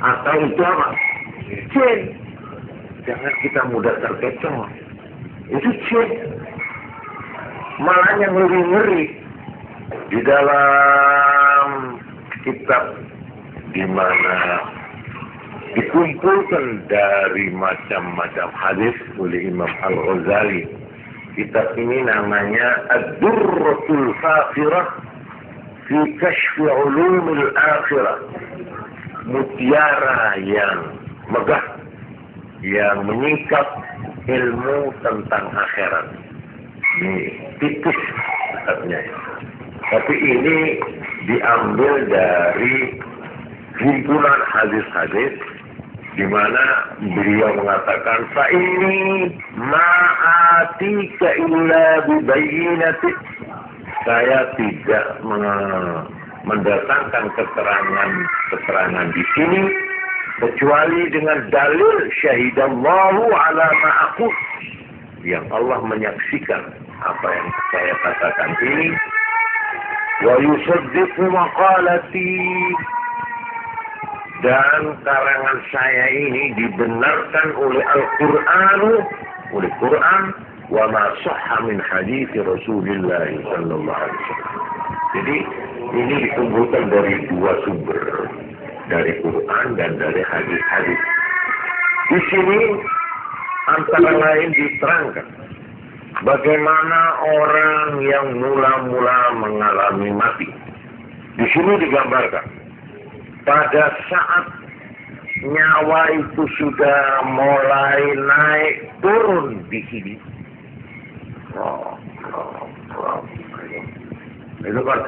Atau itu apa? Jin. Jangan kita mudah terkecoh. Itu jin. Malah yang lebih ngeri di dalam kitab di mana dikumpulkan dari macam-macam hadis oleh Imam Al-Ghazali. Kitab ini namanya Ad-Durratul Fakhirah fi Kashfi Ulumil Akhirah. Mutiara yang megah, yang menyingkap ilmu tentang akhirat. Ini tipis kitabnya. Tapi ini diambil dari himpunan hadis-hadis di mana beliau mengatakan fa ini ma'atika illa bibayyinatik. Saya tidak mendatangkan keterangan di sini kecuali dengan dalil syahidallahu ala ma'aqul, yang Allah menyaksikan apa yang saya katakan ini, wa yusaddiqu maqalati, dan karangan saya ini dibenarkan oleh Al-Quran, wa ma sahha min hadits Rasulullah sallallahu alaihi wasallam. Jadi ini dikumpulkan dari dua sumber, dari Quran dan dari hadis-hadis. Di sini antara lain diterangkan bagaimana orang yang mula-mula mengalami mati. Di sini digambarkan pada saat nyawa itu sudah mulai naik turun di sini. Itu kan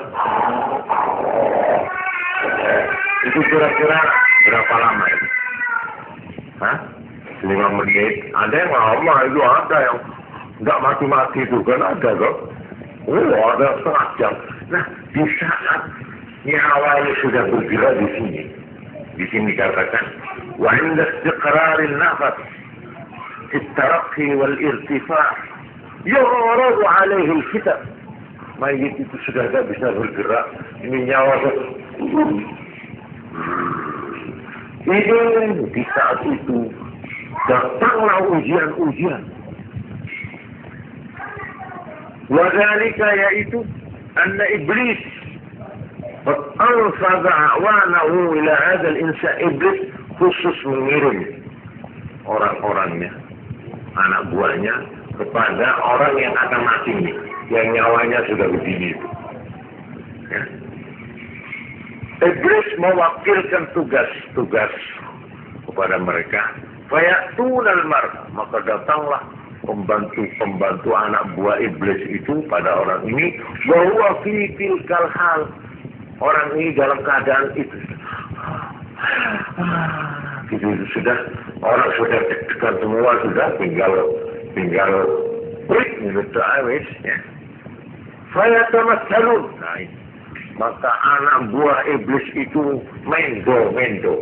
itu kira-kira berapa lama itu? 5 menit. Ada yang lama, itu ada yang nggak mati-mati itu kan ada kok. Ada setengah jam. Nah, di saat nyawanya sudah bergerak di sini. Di sini dikatakan wa 'inda istiqrarin nafas at-taraqqi wal irtifa' yuradu 'alaihi al-kitab. Mayit itu sudah tidak bisa bergerak. Ini nyawa ini di saat itu datanglah ujian-ujian. Wadhalika, yaitu anna iblis فَأَنْفَذَ أَعْوَانَهُ إِلَى هَذَا الْإِنْسَانِ. Iblis khusus mengirim orang-orangnya, anak buahnya, kepada orang yang akan mati ini, yang nyawanya sudah begini. Ya. Iblis mewakilkan tugas-tugas kepada mereka. فَيَأْتُونَ الْمَرْءَ. Maka datanglah pembantu-pembantu anak buah iblis itu pada orang ini. وَهُوَ فِي تِلْكَ الْحَالِ. Orang ini dalam keadaan itu. Gitu sudah, orang sudah deg-degan semua, sudah tinggal break gitu awis ya. Fayatamatsalun. Nah, maka anak buah iblis itu mendo.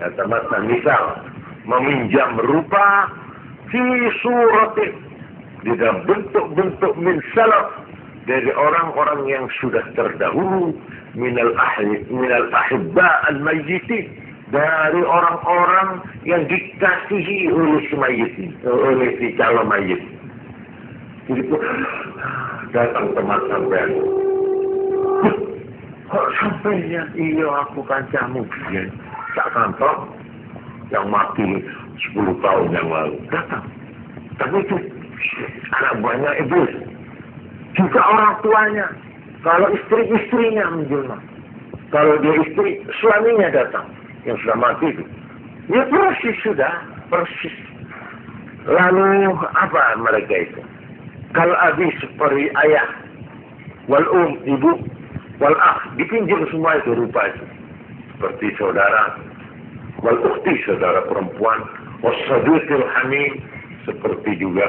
Yatamatsal, misal meminjam rupa fi suratin, di dalam bentuk-bentuk min salaf, dari orang-orang yang sudah terdahulu, minal ahibba al-mayyitin, dari orang-orang yang dikasihi oleh si mayit, oleh si calon mayit. Jadi datang teman sampean, kok sampean? Iya, aku kancamu biyen sak kantor yang mati 10 tahun yang lalu. Datang, tapi itu anak buahnya iblis. Juga orang tuanya, kalau istri-istrinya menjelma, kalau dia istri, suaminya datang yang sudah mati itu, ya persis. Lalu apa mereka itu? Kalau abi seperti ayah, wal ibu, wal dipinjam semua itu rupa itu, seperti saudara, wal ukhti, saudara perempuan, was sadiqil hamim, seperti juga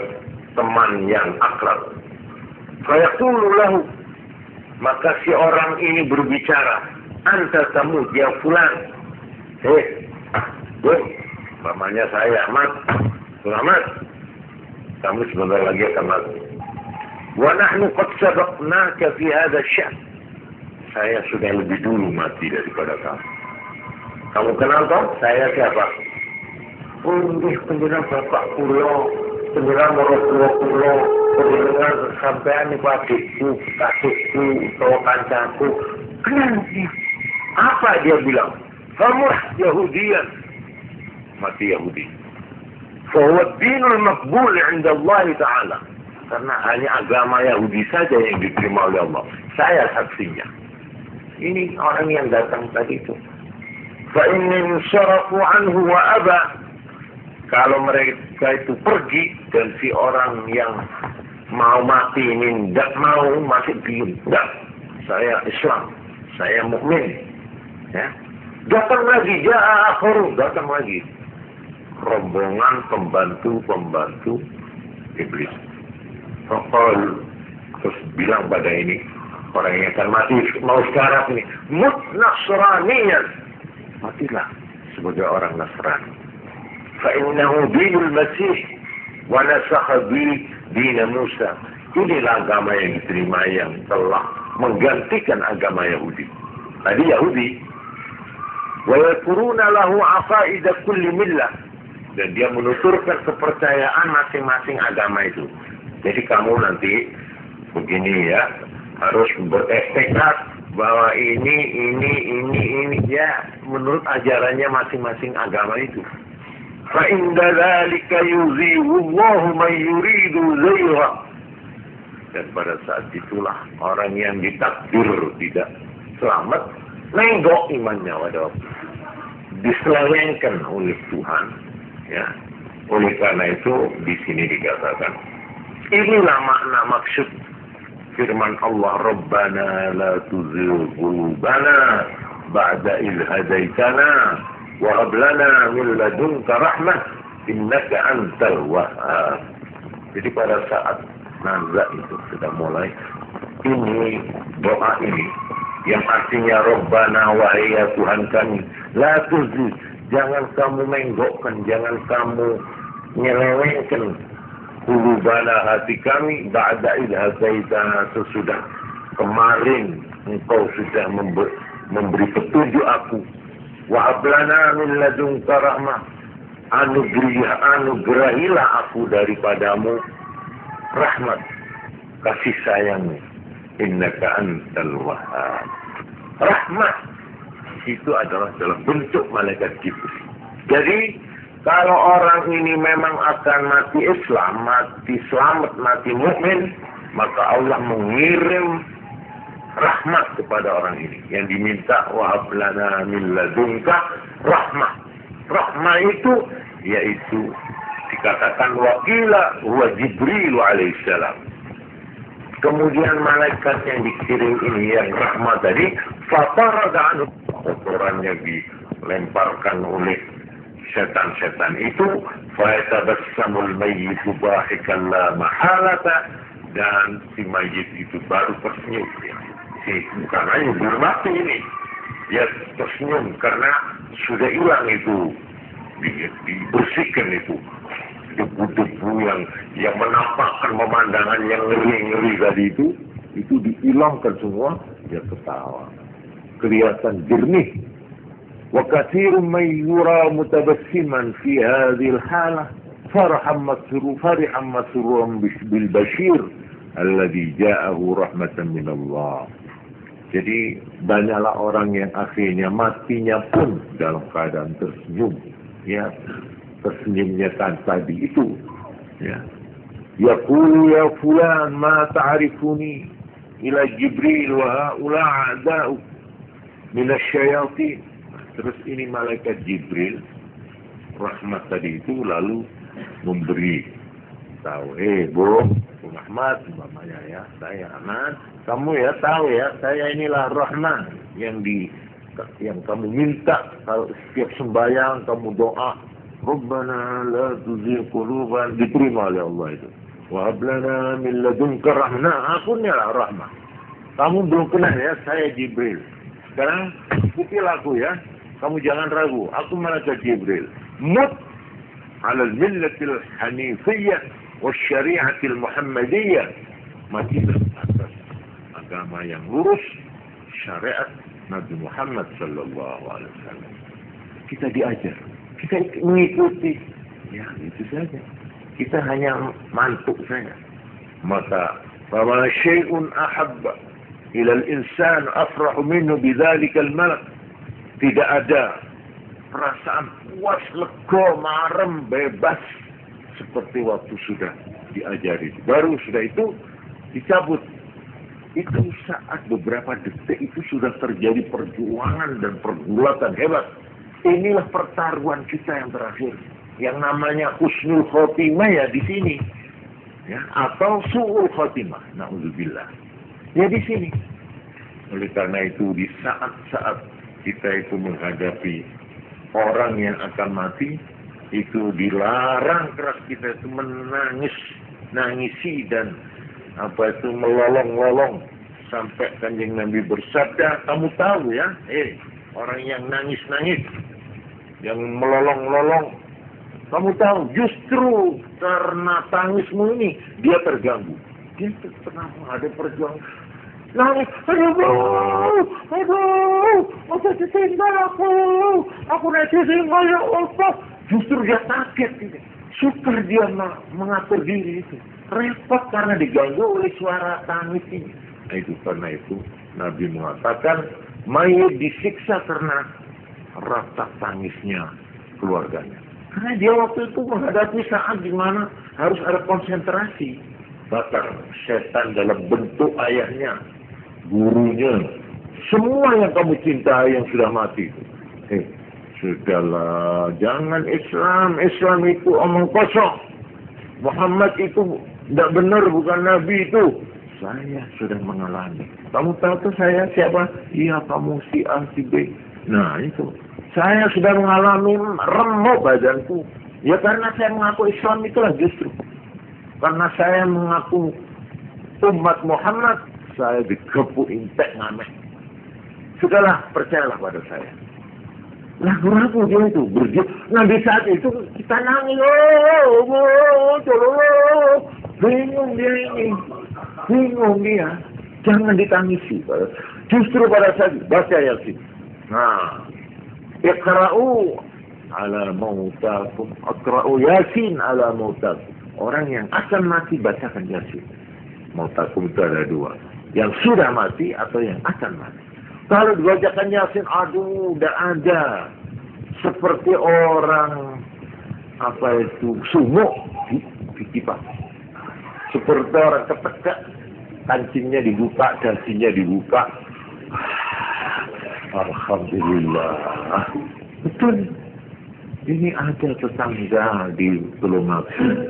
teman yang akrab. Fayaqulu lahu, maka si orang ini berbicara, anta tamu ya fulan. Namanya saya Ahmad, kamu sebentar lagi akan mati. Wa nahnu qad sabaqnaka fi hadha asy-sya'n. Saya sudah lebih dulu mati daripada kamu. Kamu kenal toh? Saya siapa? Penjenengan bapak pulau, penjenengan mertua pulau, penjenengan sampean niku adikku, atau kancaku. Kenal dia. Apa dia bilang? Kamu Yahudian. Mati Yahudi. Fahuwa dinul makbul 'inda Allah Ta'ala. Karena hanya agama Yahudi saja yang diterima oleh Allah. Saya saksinya. Ini orang yang datang tadi itu. Fa'inni syarafu anhu wa aba. Kalau mereka itu pergi dan si orang yang mau mati ini tidak mau, masih diem. Tidak. Saya Islam. Saya mukmin. Ya. Datang lagi. Ja'a akhiru. Datang lagi. Rombongan pembantu iblis. Fakal terus bilang pada ini orang yang akan mati mau sekarang ini, mut nasraniyan, matilah sebagai orang Nasrani. Fa innahu dinul Masih wa nasakha din Musa. Inilah agama yang diterima yang telah menggantikan agama Yahudi. Tadi Yahudi. Wa yakuruna lahu aqaida kulli millah. Dan dia menuturkan kepercayaan masing-masing agama itu. Jadi kamu nanti begini ya, harus bertekad bahwa ini ya menurut ajarannya masing-masing agama itu. Fa inda dzalika yuzihullahu man yuridu zayra. Dan pada saat itulah orang yang ditakdir tidak selamat nenggok imannya pada waktu diselewengkan oleh Tuhan. Ya, oleh karena itu di sini dikatakan inilah makna maksud firman Allah, Rabbana la tuzigh qulubana ba'da idh hadaitana wa hab lana min ladunka rahmah innaka antal wahhab. Jadi pada saat nazak itu sudah mulai ini doa ini yang artinya Rabbana wahai ya Tuhan kami, la tuzigh, jangan kamu menggokkan, jangan kamu nyelewengkan qulubana hati kami ba'da idh hadaitana, sesudah kemarin engkau sudah memberi petunjuk aku. Wa hablana min ladunka rahmah, anugerahilah aku daripadamu rahmat, kasih sayangmu. Innaka antal wahhab. Rahmat itu adalah dalam bentuk malaikat Jibril. Jadi kalau orang ini memang akan mati Islam, mati selamat, mati mukmin, maka Allah mengirim rahmat kepada orang ini yang diminta wa hablana min ladunka rahmah. Rahmah itu yaitu dikatakan wakila huwa Jibril alaihissalam. Kemudian malaikat yang dikirim ini yang rahmat tadi fatarada anhu, kotorannya dilemparkan oleh setan-setan itu, fayatabassamul mayyitu bahikan la mahalata, dan si mayit itu baru tersenyum. Bukan hanya belum mati ini, dia tersenyum karena sudah hilang itu, dibersihkan itu debu-debu yang menampakkan pemandangan yang ngeri-ngeri tadi itu dihilangkan semua. Dia ketawa, kelihatan jernih. Wa katsirun man yura mutabassiman fi hadhihi al-halah farihan masruran bil bashir alladhi ja'ahu rahmatan min Allah. Jadi banyaklah orang yang akhirnya matinya pun dalam keadaan tersenyum, ya, tersenyumnya tadi itu, ya. Yaqulu ya fulan ma ta'rifuni ila Jibril wa haula a'da'u min asyayatin. Terus ini malaikat Jibril rahmat tadi itu lalu memberi tahu, Bu Ahmad, mamanya ya, saya Ahmad, kamu ya tahu ya, saya inilah Rahman yang kamu minta kalau setiap sembahyang kamu doa Rabbana la tuzigh qulubana, diterima oleh Allah itu. Wa hab lana min ladunka rahmah, akunya lah rahmah. Kamu belum kenal ya, saya Jibril. Sekarang ikutilah aku ya, kamu jangan ragu, aku malaikat Jibril. Mut ala al-millatil hanifiyyah wasyari'atil Muhammadiyah, matilah atas agama yang lurus, syariat Nabi Muhammad sallallahu alaihi wasallam. kita diajar, kita mengikuti, ya itu saja. Kita hanya mantuk saja. Maka fama syai'un ahabba ila al-insan afrahu minhu bidzalika al-malak. Tidak ada perasaan puas, lega, marem, bebas seperti waktu sudah diajari. Baru sudah itu dicabut. Itu saat beberapa detik itu sudah terjadi perjuangan dan pergulatan hebat. Inilah pertaruhan kita yang terakhir. Yang namanya husnul khotimah ya di sini. Ya, atau su'ul khotimah. Na'udzubillah. Ya di sini. Oleh karena itu di saat-saat kita itu menghadapi orang yang akan mati, itu dilarang keras kita itu nangisi dan melolong-lolong. Sampai Kanjeng Nabi bersabda, kamu tahu ya, orang yang nangis-nangis, yang melolong-lolong, kamu tahu justru karena tangismu ini dia terganggu. Dia pernah ada perjuangan. Nangis, aduh, masa ditinggal aku naik ditinggal ya Allah. Justru dia kaget, sukar dia mengatur diri itu. Repot karena diganggu oleh suara tangis ini. Nah, karena itu Nabi mengatakan mayit disiksa karena rata tangisnya keluarganya. Karena dia waktu itu menghadapi saat di mana harus ada konsentrasi. Bahkan setan dalam bentuk ayahnya, gurunya, semua yang kamu cintai yang sudah mati. Sudahlah, jangan Islam itu omong kosong. Muhammad itu tidak benar, bukan Nabi itu. Saya sudah mengalami. Kamu tahu tuh saya siapa? Iya, kamu si A, si B. Nah itu. Saya sudah mengalami remuk badanku. Ya karena saya mengaku Islam itulah justru. Karena saya mengaku umat Muhammad, saya dikepuk intek ngamek. Sudahlah, percayalah pada saya. Ragu-ragu dia itu berjuang. Nah di saat itu kita nangis. Bingung dia ini. Bingung dia. Jangan ditangisi. Justru pada saat itu baca Yasin. Nah, iqra'u ala mautakum. Iqra'u Yasin ala mautakum. Orang yang akan mati bacakan Yasin. Mautakum itu ada dua. Yang sudah mati atau yang akan mati. Kalau dibacakan Yasin, aduh, udah ada. Seperti orang, sumuk di kipas. Seperti orang ketekak, kancingnya dibuka, dasinya dibuka. Alhamdulillah. Betul. Ini ada tetangga di Tulungagung.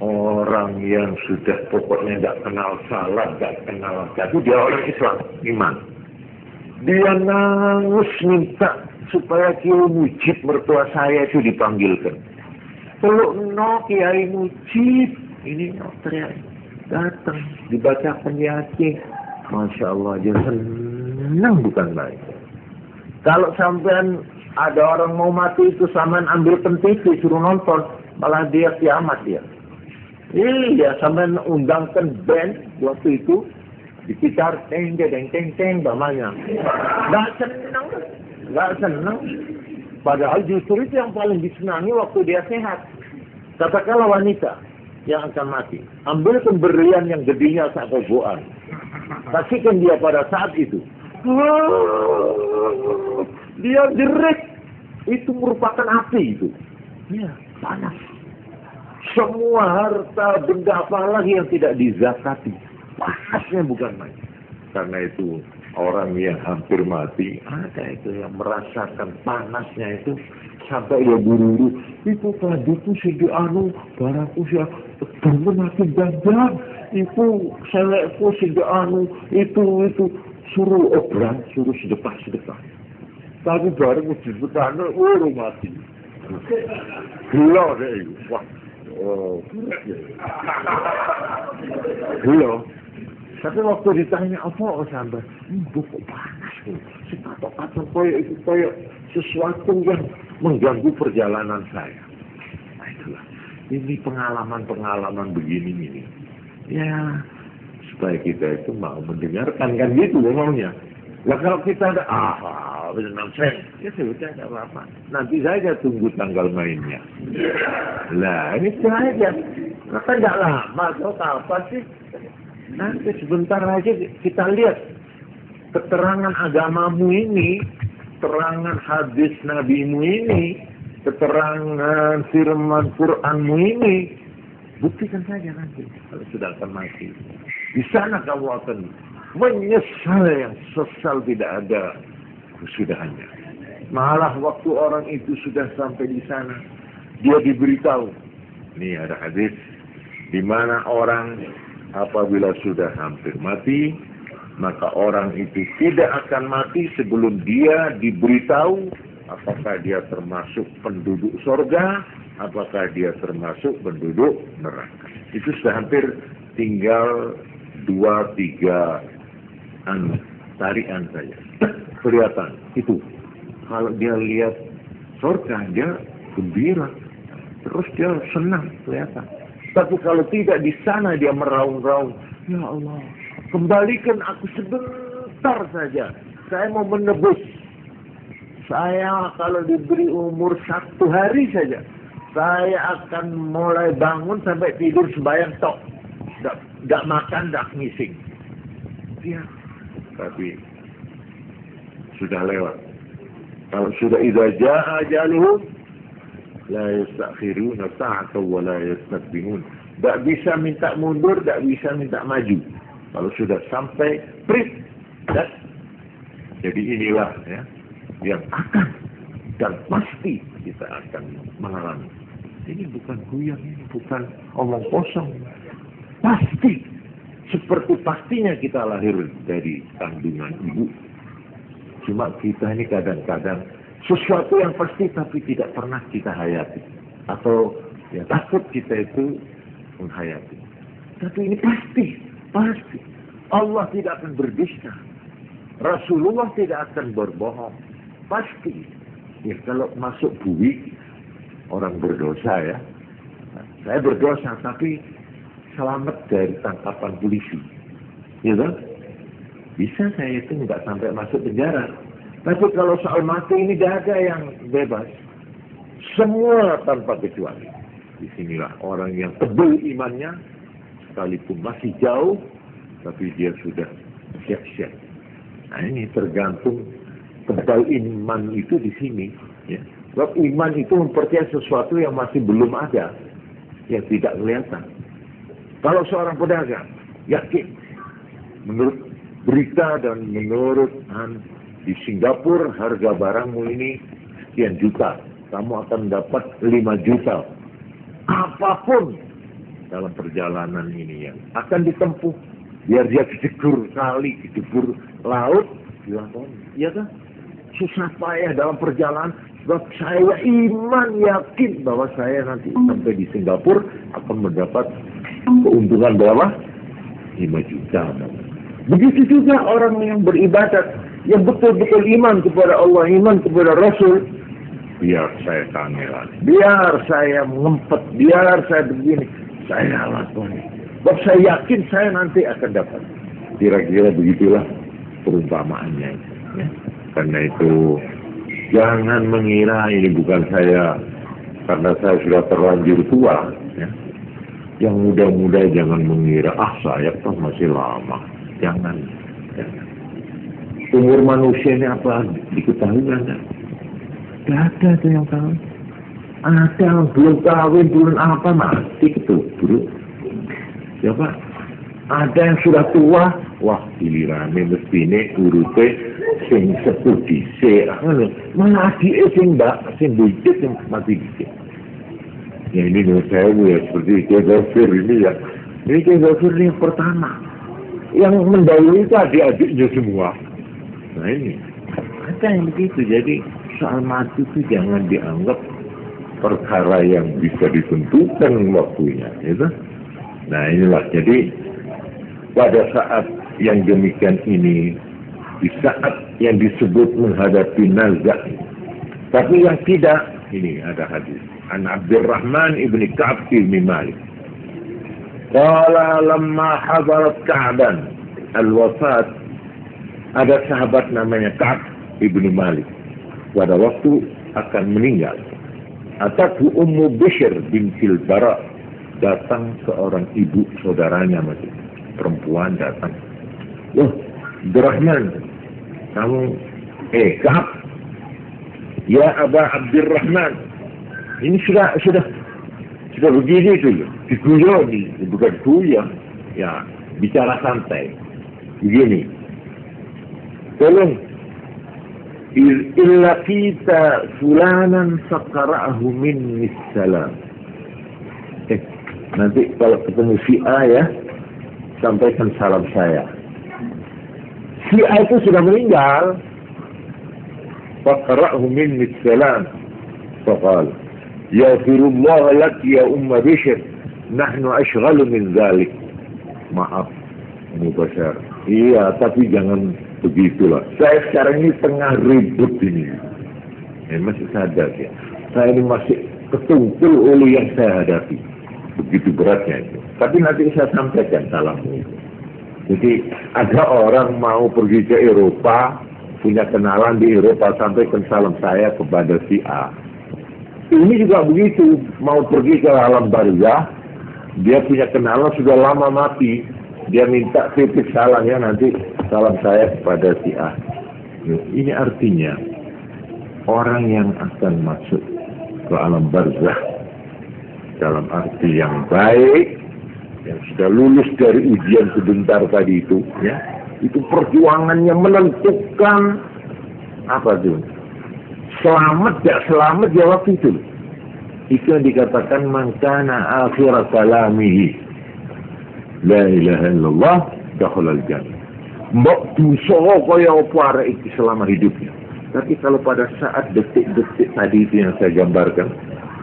Orang yang sudah pokoknya tidak kenal salah, tidak kenal jatuh. Dia orang Islam, iman. Dia nangis minta supaya Kiai Mujib mertua saya itu dipanggilkan. Peluk no Kiai Mujib. Ini no teriak. Datang, dibacakan Yasin. Masya Allah, dia senang bukan main. Kalau sampean ada orang mau mati itu sampean ambil pentiti suruh nonton, malah dia kiamat dia. Iya, sampean undangkan band waktu itu dikitar teng bamanya. Nggak senang. Padahal justru itu yang paling disenangi waktu dia sehat. Katakanlah wanita yang akan mati, ambil pemberian yang gedenya sakoboan, kasihkan dia pada saat itu. Dia jerit, itu merupakan api itu. Ya, panas. Semua harta benda apa lagi yang tidak dizakati, panasnya bukan main. Karena itu orang yang hampir mati, ada itu yang merasakan panasnya itu sampai dia buru-buru. Itu tadi itu segi anu, barangku sih bermenakin jangan. Itu selekku segi anu, itu suruh obrak, suruh sedekah. Tapi barang sedekah, udah mati. Gila deh, wah. Gila. Tapi waktu ditanya apa sampai, kok panas tuh. Sepatok-patok kayak sesuatu yang mengganggu perjalanan saya. Nah itulah. Ini pengalaman begini ini. Ya, supaya kita itu mau mendengarkan kan gitu maunya. Lah kalau kita ada 6 sen. Ya sudah, tidak apa-apa. Nanti saja tunggu tanggal mainnya. Lah, ini saja. Maka tidak lama atau kapan sih? Nanti sebentar aja kita lihat keterangan agamamu ini, keterangan hadis nabimu ini, keterangan firman Qur'anmu ini. Buktikan saja nanti kalau sudah akan mati. Di sana kamu akan menyesal yang sesal tidak ada kesudahannya. Malah waktu orang itu sudah sampai di sana, dia diberitahu. Ini ada hadis di mana orang apabila sudah hampir mati, maka orang itu tidak akan mati sebelum dia diberitahu apakah dia termasuk penduduk surga, apakah dia termasuk penduduk neraka. Itu sudah hampir tinggal 2-3 tarian saja. Kelihatan itu. Kalau dia lihat surga, dia gembira. Terus dia senang kelihatan. Tapi kalau tidak, di sana dia meraung-raung. Ya Allah, kembalikan aku sebentar saja. Saya mau menebus. Saya kalau diberi umur 1 hari saja, saya akan mulai bangun sampai tidur sembahyang tok. Tidak makan, tidak ngising. Ya, tapi sudah lewat. Kalau sudah idza jaa ajaluhum la yastakhiruna sa'atan wa la yastaqdimun. Tak bisa minta mundur, tak bisa minta maju. Kalau sudah sampai prit, dan jadi inilah ya yang akan dan pasti kita akan mengalami. Ini bukan guyon, ini bukan omong kosong. Pasti, seperti pastinya kita lahir dari kandungan ibu. Cuma kita ini kadang-kadang sesuatu yang pasti tapi tidak pernah kita hayati. Atau ya takut kita itu menghayati. Tapi ini pasti, pasti. Allah tidak akan berdusta. Rasulullah tidak akan berbohong. Pasti. Ya kalau masuk bumi, orang berdosa ya. Saya berdosa tapi selamat dari tangkapan polisi. Ya kan? Bisa saya itu nggak sampai masuk penjara. Tapi kalau soal mati ini tidak ada yang bebas. Semua tanpa kecuali. Disinilah orang yang tebal imannya, sekalipun masih jauh, tapi dia sudah siap-siap. Nah ini tergantung tebal iman itu di sini. Ya. Sebab iman itu mempercayai sesuatu yang masih belum ada, yang tidak kelihatan. Kalau seorang pedagang yakin, menurut berita dan menurut di Singapura harga barangmu ini sekian juta, kamu akan dapat 5 juta. Apapun dalam perjalanan ini yang akan ditempuh, biar dia kecebur kali, kecebur laut, ya kan? Susah payah dalam perjalanan. Sebab saya iman yakin bahwa saya nanti sampai di Singapura akan mendapat keuntungan berapa? 5 juta. Begitu juga orang yang beribadat, yang betul-betul iman kepada Allah, iman kepada Rasul. Biar saya kangelan, biar saya ngempet, biar saya begini, saya lakukan. Sebab saya yakin saya nanti akan dapat. Kira-kira begitulah perumpamaannya. Ya. Karena itu jangan mengira ini bukan saya, karena saya sudah terlanjur tua. Ya. Yang muda-muda jangan mengira, saya toh masih lama. Jangan. Ya. Umur manusia ini apa diketahui nggak? Tidak ada tuh yang tahu. Ada yang belum kawin, belum apa, mati ketubur. Ya Pak, ada yang sudah tua, wah gilirannya mesti ini urute sing sepuh dhisik. Malah adike sing mbak, sing bujit yang mati dhisik. Ya ini menurut saya ya seperti Kezafir ini ya. Ini Kezafir ini yang pertama. Yang mendahului itu adik-adiknya semua. Nah ini, ada yang begitu. Jadi soal mati itu jangan dianggap perkara yang bisa ditentukan waktunya. Gitu? Nah inilah, jadi pada saat yang demikian ini, di saat yang disebut menghadapi nazak, tapi yang tidak, ini ada hadis. An Abdurrahman ibni Ka'ab ibni Malik. Qala lamma hadarat Ka'ban al-wafat, ada sahabat namanya Ka'ab ibnu Malik pada waktu akan meninggal. Atatu Ummu Bishr bintil Bara, datang seorang ibu saudaranya masih perempuan datang. Loh, Abdurrahman, kamu Ka'ab, ya Aba Abdurrahman, ini sudah begini tuh, diguyon, bukan guyon, ya bicara santai, begini. Tolong, illa kita fulanan faqara'ahu minni salam. Nanti kalau ketemu si A ya, sampaikan salam saya. Si A itu sudah meninggal. Faqara'ahu minni salam. Faqala, yaghfirullah lak ya Umma Bishr, nahnu ashghalu min dhalik. Maaf, Mubasyar. Iya, tapi jangan begitulah. Saya sekarang ini tengah ribut ini. Masih sadar ya. Saya ini masih ketungkul oleh yang saya hadapi. Begitu beratnya itu. Tapi nanti saya sampaikan salammu itu. Jadi ada orang mau pergi ke Eropa, punya kenalan di Eropa, sampaikan salam saya kepada si A. Ini juga begitu, mau pergi ke alam barzah, dia punya kenalan sudah lama mati, dia minta titip salam ya, nanti salam saya kepada si A. Ini artinya orang yang akan masuk ke alam barzah dalam arti yang baik, yang sudah lulus dari ujian sebentar tadi itu, ya, itu perjuangannya menentukan apa tuh? Selamat ya selamat ya waktu itu. Itu yang dikatakan man kana akhir kalamihi la ilaha illallah dakhala al-jannah. Mbok dosa kaya apa arek iki selama hidupnya. Tapi kalau pada saat detik-detik tadi itu yang saya gambarkan,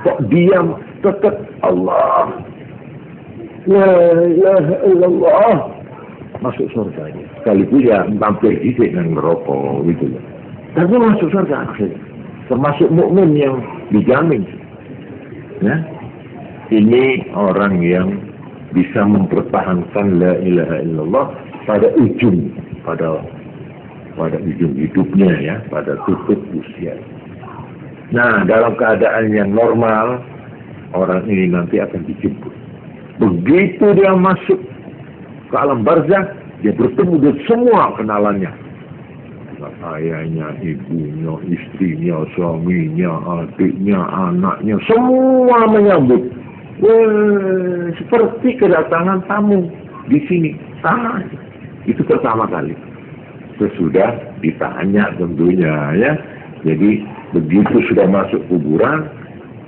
kok diam tetap Allah la ilaha illallah, masuk surga aja. Sekaligus ya mampir dikit nang neraka gitu. Tapi masuk surga akhirnya. Termasuk mukmin yang dijamin. Ya. Ini orang yang bisa mempertahankan la ilaha illallah pada ujung hidupnya ya, pada tutup usia. Nah, dalam keadaan yang normal, orang ini nanti akan dijemput. Begitu dia masuk ke alam barzah, dia bertemu dengan semua kenalannya. Ayahnya, ibunya, istrinya, suaminya, adiknya, anaknya, semua menyambut. Seperti kedatangan tamu di sini. Sama. Itu pertama kali. Sesudah ditanya tentunya ya. Jadi begitu sudah masuk kuburan,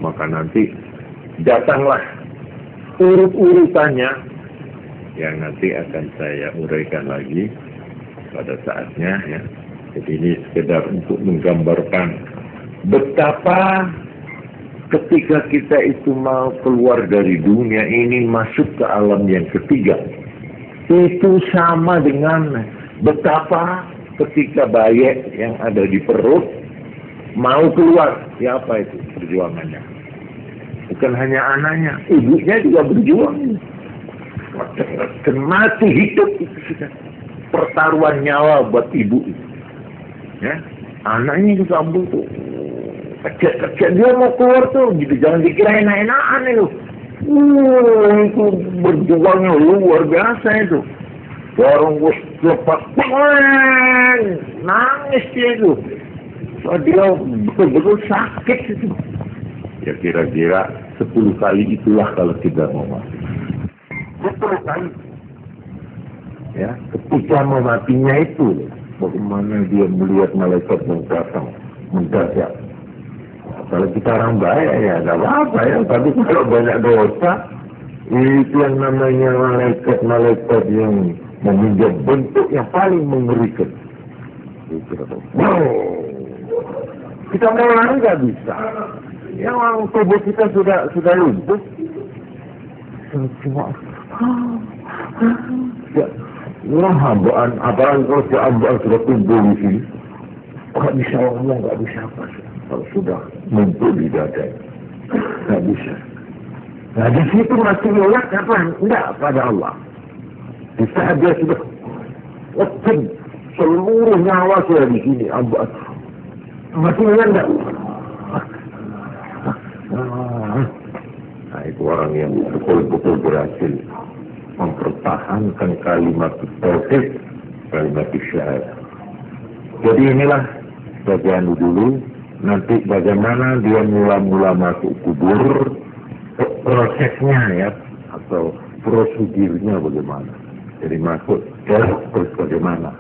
maka nanti datanglah urut-urutannya yang nanti akan saya uraikan lagi pada saatnya ya. Jadi ini sekedar untuk menggambarkan betapa ketika kita itu mau keluar dari dunia ini masuk ke alam yang ketiga, itu sama dengan betapa ketika bayi yang ada di perut mau keluar, ya apa itu perjuangannya? Bukan hanya anaknya, ibunya juga berjuang. Mati hidup itu sudah pertaruhan nyawa buat ibu itu. Ya, anaknya juga ambil tuh kecil dia mau keluar tuh gitu, jangan dikira enak-enakan itu. Itu berjuangnya luar biasa itu. Orang bos lepas nangis dia itu. So, dia betul-betul sakit itu. Ya kira-kira 10 kali itulah kalau kita mau mati. 10 kali. Ya, ketika mau matinya itu, bagaimana dia melihat malaikat yang datang mendadak. Kalau kita orang baik ya nggak apa-apa ya, tapi kalau banyak dosa, itu yang namanya malaikat yang meminjam bentuk yang paling mengerikan. Kita mau lari nggak bisa. Yang tubuh kita sudah lumpuh. Cuma ya, hambaan, apalagi kalau hambaan sudah tumbuh di sini, nggak bisa ngomong, nggak bisa apa. Kalau sudah muncul di dada, nggak bisa. Nah di situ masih melihat kapan? Enggak, pada Allah. Di saat dia sudah lepas seluruh nyawa sudah di sini, Masih ingat enggak? Nah, itu orang yang betul-betul berhasil mempertahankan kalimat tauhid, kalimat syahadat. Jadi inilah bagian dulu. Nanti bagaimana dia mula-mula masuk kubur, prosesnya ya, atau prosedurnya bagaimana. Jadi masuk terus bagaimana.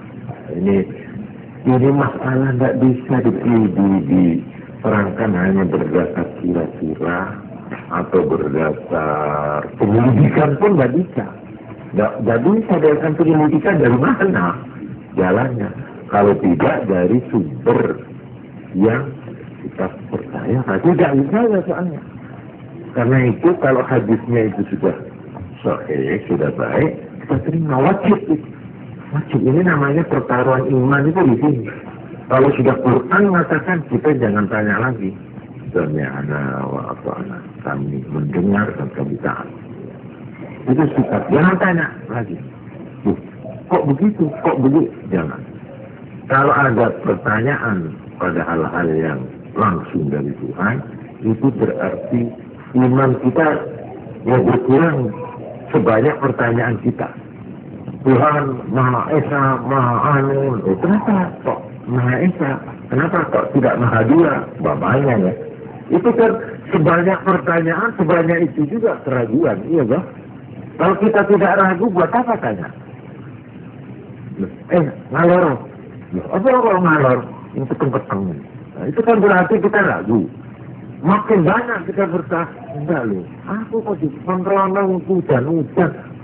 Ini masalah tidak bisa diterangkan hanya berdasar kira-kira atau berdasar penyelidikan pun tidak bisa. Tidak bisa berdasar penyelidikan dari mana jalannya. Kalau tidak dari sumber yang kita percaya, tidak bisa soalnya. Karena itu kalau hadisnya itu sudah sahih, sudah baik, kita terima, wajib. Wajib ini namanya pertaruhan iman itu di sini. Kalau sudah Quran mengatakan, kita jangan tanya lagi. Sami'ana wa ata'na, kami mendengar dan kami taat. Itu sikap, jangan tanya lagi. Kok begitu? Kok begitu? Jangan. Kalau ada pertanyaan pada hal-hal yang langsung dari Tuhan, itu berarti iman kita yang berkurang sebanyak pertanyaan kita. Tuhan Maha Esa, Maha Anu, kenapa kok Maha Esa? Kenapa kok tidak Maha Dua? Bapaknya ya. Itu kan sebanyak pertanyaan, sebanyak itu juga keraguan, iya kan? Kalau kita tidak ragu, buat apa tanya? Ngalor. Apa kalau ngalor? Itu peteng. Nah, itu kan berarti kita ragu. Makin banyak kita berkata, enggak loh, aku kok dikontrol hujan,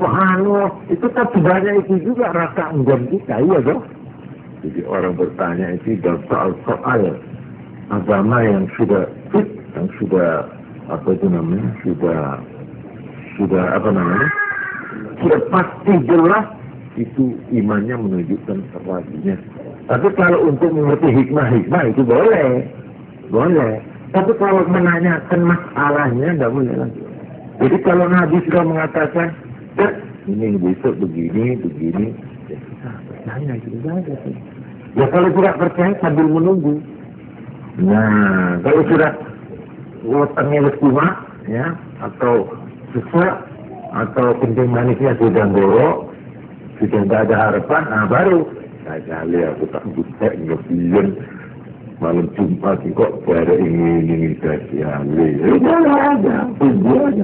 kok anu, itu kan sebanyak itu juga rasa enggan kita, iya dong. Jadi orang bertanya itu dalam soal agama yang sudah fit, yang sudah sudah pasti jelas, itu imannya menunjukkan keraguannya. Tapi kalau untuk mengerti hikmah itu boleh. Tapi kalau menanyakan masalahnya tidak boleh lagi. Jadi kalau Nabi sudah mengatakan, ini besok begini, ya kita percaya itu saja. Ya kalau tidak percaya sambil menunggu. Nah, kalau sudah otaknya lemas, ya, atau sesak, atau kencing manisnya sudah borok, sudah tidak ada harapan, nah baru. Kali aku tak butek ngebian malam Jumat kok pada ini kasih alih. Ada, tunggu aja.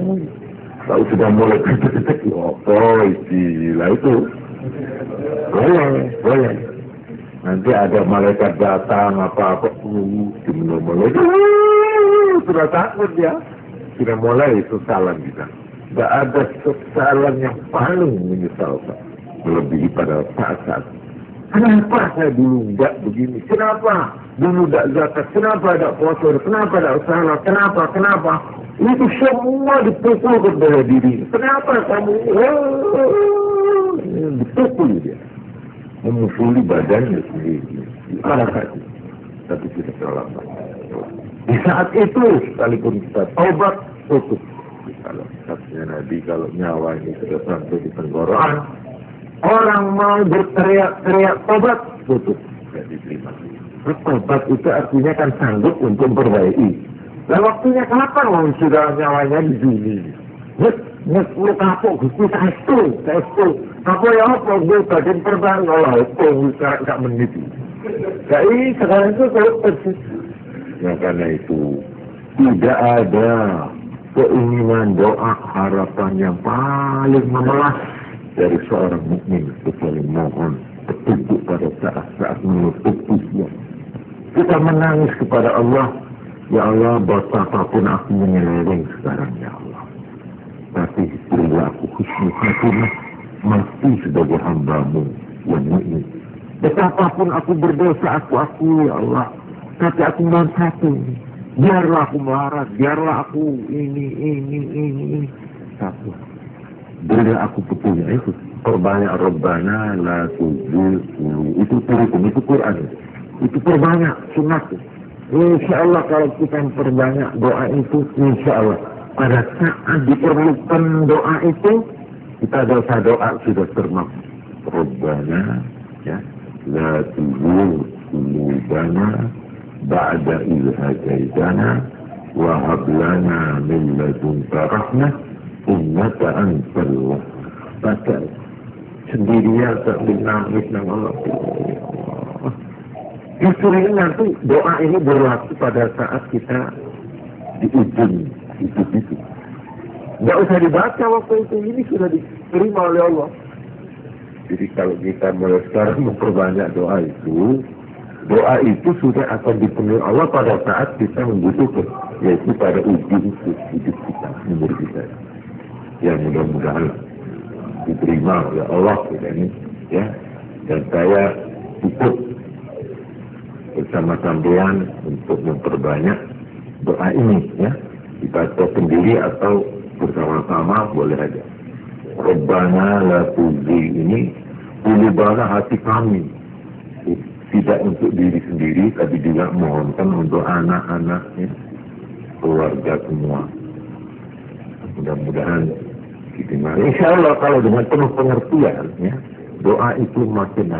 Kalau sudah mulai ketek istilah itu boleh. Nanti ada malaikat datang apa-apa, mulai sudah takut ya. Sudah mulai sesalan kita. Tidak ada sesalan yang paling menyesalkan melebihi pada saat-saat. Kenapa saya dulu enggak begini? Kenapa dulu enggak zakat? Kenapa enggak puasa? Kenapa enggak salat? Kenapa? Itu semua dipukul ke bawah diri. Kenapa kamu? Dipukul dia. Memukuli badannya sendiri. Pada saat itu. Tapi kita terlambat. Di saat itu, sekalipun kita taubat, tutup. Kalau saatnya Nabi, kalau nyawa ini sudah sampai di tenggorokan, orang mau berteriak-teriak tobat, tutup. Tidak diterima. Tobat itu artinya kan sanggup untuk memperbaiki. Dan waktunya kapan orang sudah nyawanya di sini? Lu kapok, gusti saestu. Kapok ya apa, gue bagian perban, Allah itu, sekarang tak menit. Jadi sekarang itu kalau persis. Ya karena itu, tidak ada keinginan, doa, harapan yang paling memelas dari seorang mukmin kecuali mohon petunjuk pada saat-saat menutup usia. Kita menangis kepada Allah, ya Allah, betapapun aku menyeleweng sekarang ya Allah. Tapi berilah aku husnul khatimah mati sebagai hamba-Mu yang mukmin. Betapapun aku berdosa, aku ya Allah. Tapi aku mohon satu, biarlah aku melarat, biarlah aku ini. Satu. Berilah aku petunjuk itu. Perbanyak Rabbana la tuzigh qulubana. Itu turun, itu Quran. Itu perbanyak sunat. Insya Allah kalau kita perbanyak doa itu, insya Allah pada saat diperlukan doa itu, kita doa sudah termaksud. Rabbana ya la tuzigh qulubana ba'da idh hadaitana wa hab lana min ladunka rahmah innaka antal wahhab. Sendirian sambil nangis nang Allah. Justru ini nanti doa ini berlaku pada saat kita di ujung hidup itu. Nggak usah dibaca waktu itu, ini sudah diterima oleh Allah. Jadi kalau kita mulai sekarang memperbanyak doa itu sudah akan dipenuhi Allah pada saat kita membutuhkan, yaitu pada ujung hidup kita, umur kita. Ya mudah-mudahan diterima oleh Allah ini, ya. Dan saya ikut bersama sampean untuk memperbanyak doa ini, ya. Dibaca sendiri atau bersama-sama boleh aja. Rabbana la tuzigh ini qulubana, hati kami. Tidak untuk diri sendiri, tapi juga mohonkan untuk anak-anaknya, keluarga semua. Mudah-mudahan diterima. Insya Allah kalau dengan penuh pengertian, ya, doa itu makin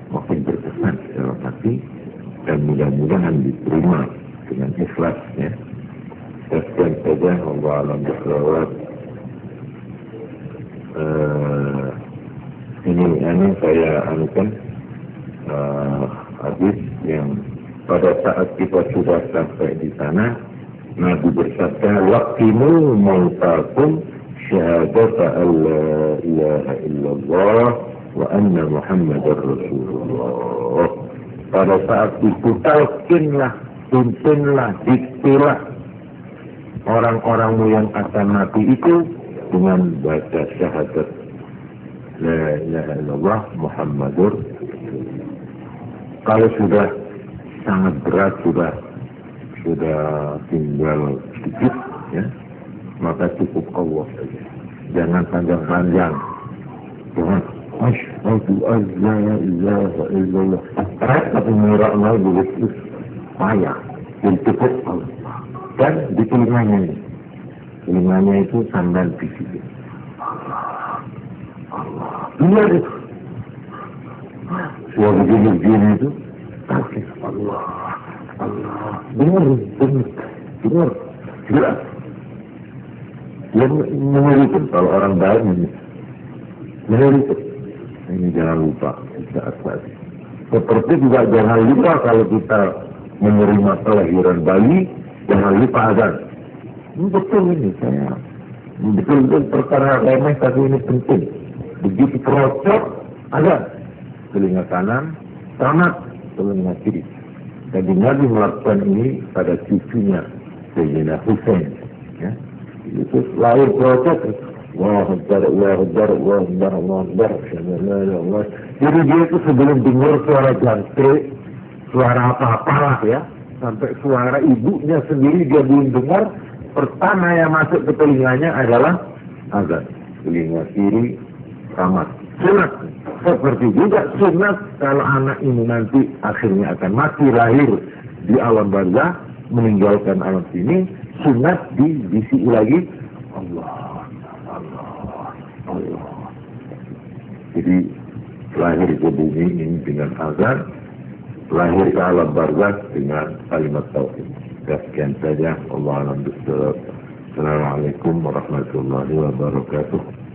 makin berkesan dalam hati, dan mudah-mudahan diterima dengan ikhlas, ya. Sekian saja, Allah alam bisawab. Ini saya anukan hadis yang pada saat kita sudah sampai di sana, Nabi bersabda, "Waqimu mautakum syahadata alla ilaha illallah wa anna Muhammadar Rasulullah." Pada saat itu talqinlah, tuntunlah, diktilah orang-orangmu yang akan mati itu dengan baca syahadat la ilaha illallah Muhammadur. Kalau sudah sangat berat, sudah tinggal sedikit, ya, maka cukup Allah saja. Jangan panjang-panjang. Jangan asyhadu an la ilaha illallah. Repot mengira begitu payah. Cukup Allah. Dan di telinganya itu sandal fisik. Allah. Dengar itu. Suara begini itu. Takut Allah. Dengar. Jelas. Yang mengerikan kalau orang baik ini. Mengerikan. Ini jangan lupa saat-saat. Seperti juga jangan lupa kalau kita menerima kelahiran bayi, jangan lupa azan. Ini betul ini, saya betul-betul perkara remeh tapi ini penting. Begitu terocok, azan. Telinga kanan, tamat, telinga kiri. Dan Nabi melakukan ini pada cucunya, Sayyidina Husain. Ya. Itu lahir terocok. Allahu Akbar, Allahu Akbar, Allahu Akbar, Allahu Akbar. Jadi dia itu sebelum dengar suara jangkrik, suara apa-apalah, ya, sampai suara ibunya sendiri dia belum dengar, pertama yang masuk ke telinganya adalah azan. Telinga kiri, tamat. Sunat. Seperti juga sunat kalau anak ini nanti akhirnya akan mati, lahir di alam barzakh, meninggalkan alam sini, sunat dibisi lagi Allah. Jadi lahir ke bumi ini dengan azan, lahir ke alam barzakh dengan kalimat tauhid. Sekian saja. Allah alam bisawab. Assalamualaikum warahmatullahi wabarakatuh.